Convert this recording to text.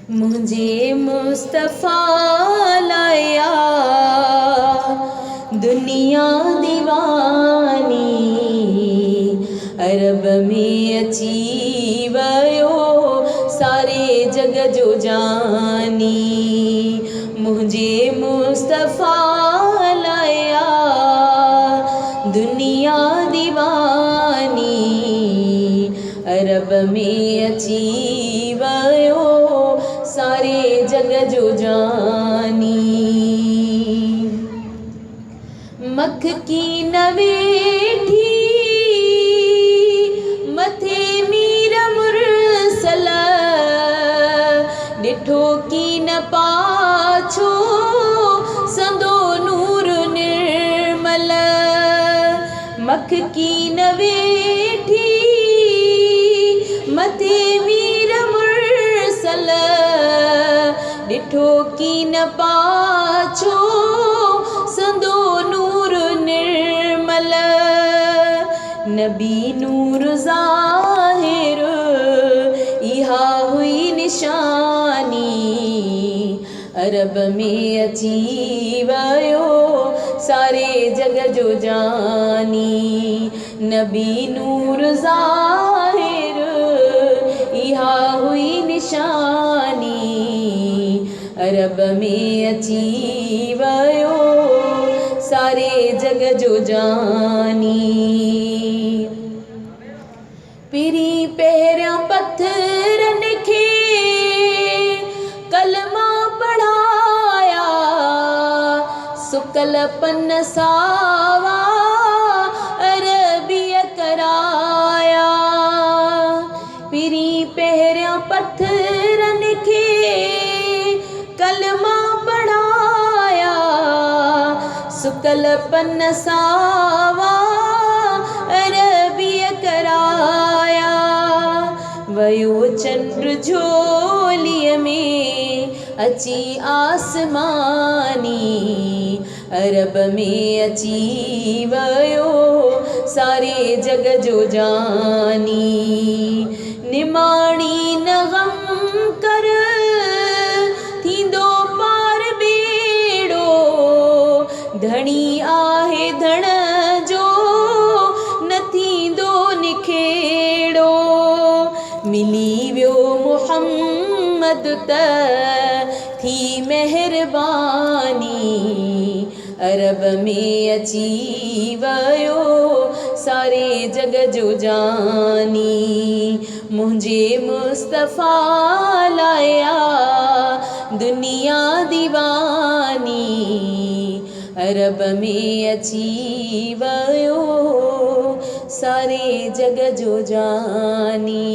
मुझे मुस्तफ़ा लाया दुनिया दीवानी, अरब में अची वयो सारे जग जो जानी। मुझे मुस्तफ़ा लाया दुनिया दीवानी, अरब में अची वयो सारे जग जो जानी। मख की नवेठी मथे मीर मुरसल, डिठो की न पाछो संदो नूर निर्मल। मख की नवेठी मथे मीर मुरसल, डिठो की न पाछो संदो नूर निर्मल। नबी नूर ज़ाहिर इहा हुई निशानी, अरब में अची वयो सारे जग जो जानी। नबी नूर ज़ाहिर इहा हुई निशानी, अरब में अची वयो सारे जग जो जानी। पिरी पहिरियां पत्थरन खे कलमा पढ़ाया, सुकल पन सावा अरबीअ कराया। पिरी पहिरियां पत्थरन खे कलमा पढ़ाया, सुकल पन सावा अरबीअ कराया। वयो चंद्र झोलीअ में अची आसमानी, अरब में अची वयो सारे जग जो जानी। निमाणी न गम कर थींदो पार बेड़ो, धणी आहे धण जो न थींदो निखेड़ो। मिली वियो मुहम्मद त थी मेहरबानी, अरब में अची वयो सारे जग जो जानी। मुझे मुस्तफ़ा लाया दुनिया दीवानी, अरब में अची वयो सारे जग जो जानी।